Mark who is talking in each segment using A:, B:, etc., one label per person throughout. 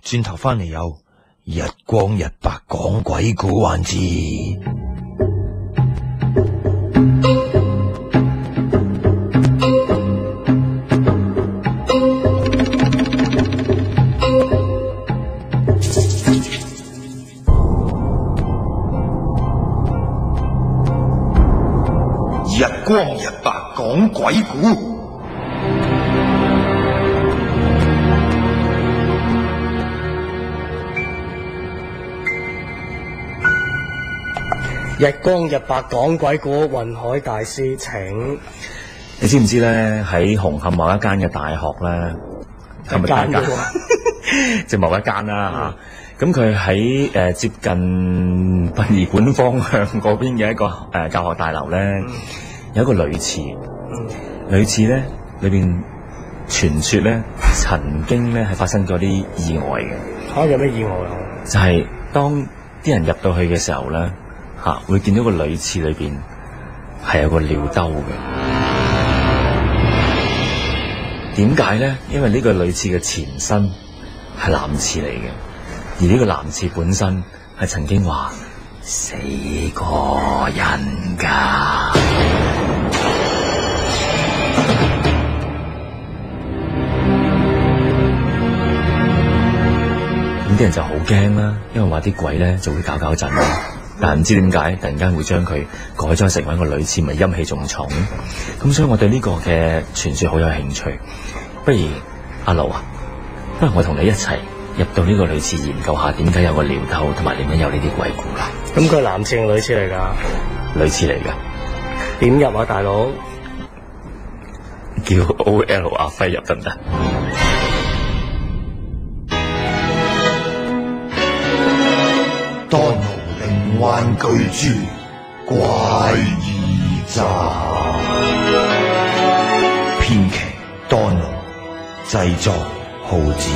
A: 轉頭翻嚟有日光日白講鬼故環節。日光日白講鬼故。
B: 日光日白講鬼故，雲海大師請。
C: 你知唔知咧？喺紅磡某一間嘅大學咧，係咪間㗎？即係某一間啦嚇。咁佢喺接近殯儀館方向嗰邊嘅一個教學大樓咧，有一個女廁。女廁咧裏邊傳說咧，曾經咧係發生過啲意外嘅。
B: 嚇！有咩意外啊？
C: 就係當啲人入到去嘅時候咧。會見到個女廁裏邊係有個尿兜嘅。點解咧？因為呢個女廁嘅前身係男廁嚟嘅，而呢個男廁本身係曾經話死過人噶。咁啲人就好驚啦，因為話啲鬼咧就會搞震。但唔知點解突然間會將佢改咗成為一個女廁，咪陰氣仲重。咁所以我對呢個嘅傳說好有興趣。不如阿盧啊，不如我同你一齊入到呢個女廁研究下點解有個尿兜，同埋點解有呢啲鬼故啦。
B: 咁佢男廁定女廁嚟噶？
C: 女廁嚟噶。
B: 點入啊，大佬？
C: 叫 OL 阿輝入得唔得？
A: 當靈幻巨著怪異集，編劇多奴，製作浩子。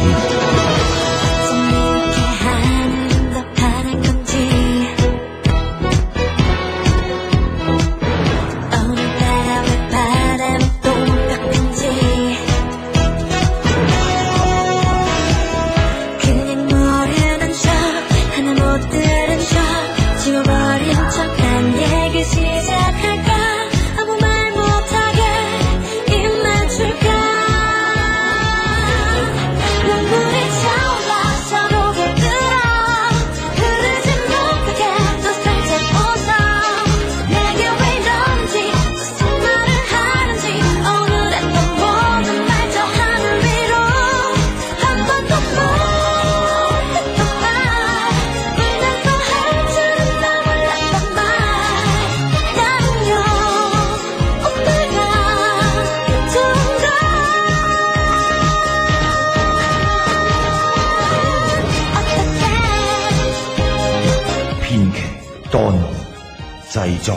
A: 製作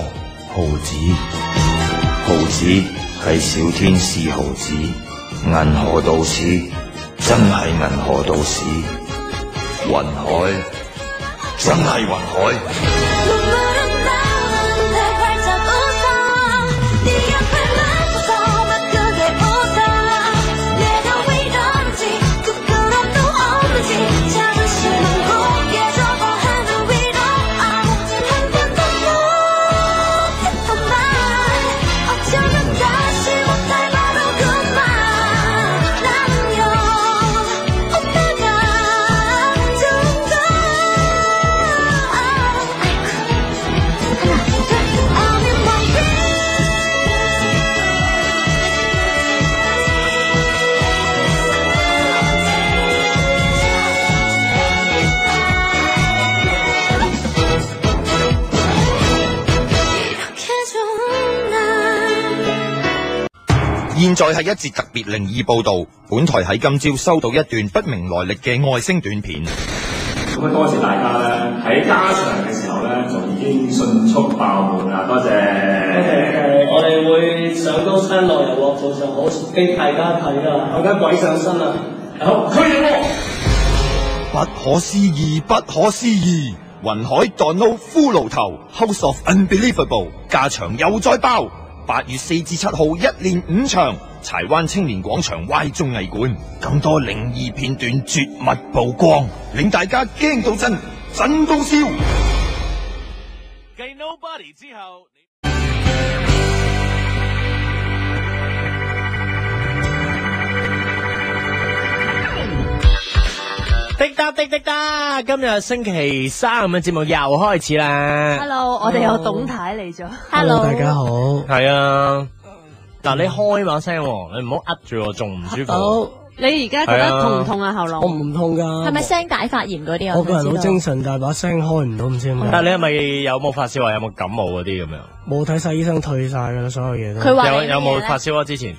A: 豪子，豪子係小天使豪子，銀河道士真係銀河道士，雲海真係雲海。現在係一節特別靈異報道。本台喺今朝收到一段不明來歷嘅外星短片。
D: 咁啊，多謝大家咧喺加場嘅時候咧，就已經迅速爆滿啦！多謝。
B: 我哋會上高山落遊樂場上好俾大家睇噶，我而家鬼上身啦！好，驅邪！
A: 不可思議，不可思議！雲海 Donald 骷髏頭 House of Unbelievable 加場又再爆！8月4至7號一連5場，
E: 柴灣青年廣場 Y 綜藝館，更多靈異片段絕密曝光，令大家驚到震，震到笑。
F: 繼 Nobody 之後。
G: 滴答滴滴答，今日星期三嘅節目又開始啦。
H: Hello， 我哋有董太嚟咗。
B: Hello， 大家好。
G: 係啊，嗱，你開把聲，你唔好呃住我，仲唔舒服。
B: 好，
H: 你而家覺得痛唔痛啊？喉嚨？
B: 我唔痛噶。
I: 係咪聲帶發炎嗰啲啊？
B: 我個人好精神，但係把聲開唔到，唔知點解。
G: 但係你係咪有冇發燒啊？有冇感冒嗰啲咁樣？
B: 冇睇晒醫生，退晒噶啦，所有嘢都。
I: 佢話
G: 有冇發燒啊？之前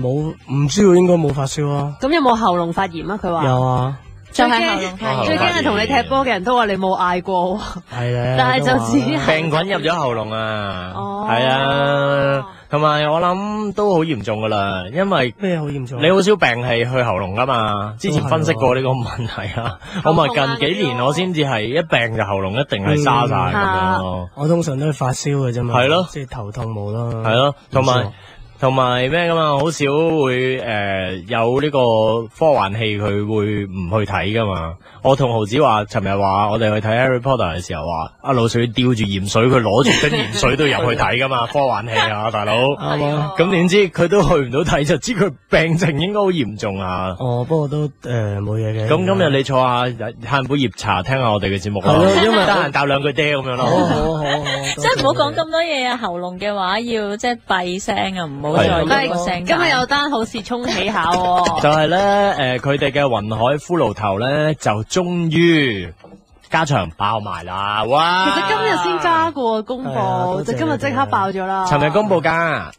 B: 冇，唔知喎，應該冇發燒啊。
H: 咁有冇喉嚨發炎啊？佢話
B: 有啊。
H: 最驚係同你踢波嘅人都話你冇嗌過，
B: 係啊，
H: 但係就只係
G: 病菌入咗喉嚨啊，
H: 哦，
G: 係啊，同埋我諗都好嚴重噶啦，因為
B: 咩好嚴重？
G: 你好少病係去喉嚨噶嘛，之前分析過呢個問題啊，我咪近幾年我先至係一病就喉嚨一定係沙晒咁樣咯。
B: 我通常都係發燒嘅啫嘛，
G: 係咯，
B: 即係頭痛冇咯，
G: 係咯，同埋咩噶嘛，好少會有呢個科幻戲佢會唔去睇噶嘛。我同豪子話，尋日話我哋去睇 Harry Potter 嘅時候話，阿老水吊住鹽水，佢攞住樽鹽水都入去睇噶嘛，科幻戲啊，大佬。咁點知佢都去唔到睇，就知佢病情應該好嚴重啊。
B: 哦，不過都冇嘢嘅。
G: 咁今日你坐下嘆杯葉茶，聽下我哋嘅節目咯。因為得閒搭兩句爹咁樣咯。
B: 好。
I: 即係唔好講咁多嘢啊！喉嚨嘅話要即係閉聲啊，唔好再用個聲。
H: 今日有單好事沖起下喎。
G: 就係咧，佢哋嘅雲海骷髏頭咧就終於加場爆埋啦！哇！
H: 其實今日先加過公佈，就今日即刻爆咗啦。
G: 尋日公佈加。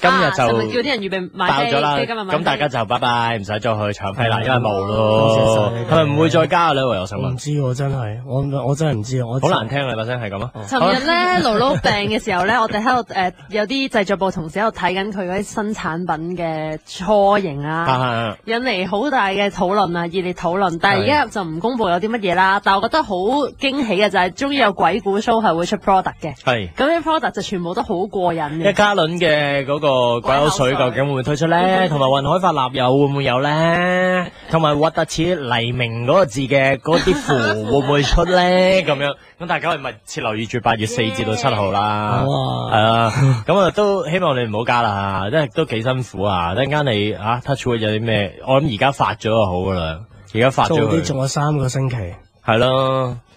G: 今日就
H: 叫啲人預備買
G: 爆咗啦，咁大家就拜拜，唔使再去搶飛啦，因為冇咯。係咪唔會再加咧？我想問。
B: 唔知喎，真係，我真係唔知，
G: 好難聽你把聲係咁啊！
H: 尋日咧，勞勞病嘅時候咧，我哋喺度有啲製作部同事喺度睇緊佢嗰啲新產品嘅雛形啊，引嚟好大嘅討論啊，熱烈討論。但係而家就唔公佈有啲乜嘢啦。但係我覺得好驚喜嘅就係，終於有鬼故 show 係會出 product 嘅。係。咁啲 product 就全部都好過癮嘅。一加侖嘅嗰個鬼口水究竟會唔會推出咧？同埋雲海發蠟又會唔會有咧？同埋核突似黎明嗰個字嘅嗰啲符會唔會出咧？咁樣咁大家咪切留意住8月4至到7號啦。係啊，咁啊都希望你唔好加啦，因為都幾辛苦啊！陣間你touch wood 有啲咩？我諗而家發咗就好噶啦，而家發咗佢。做啲仲有3個星期。係咯。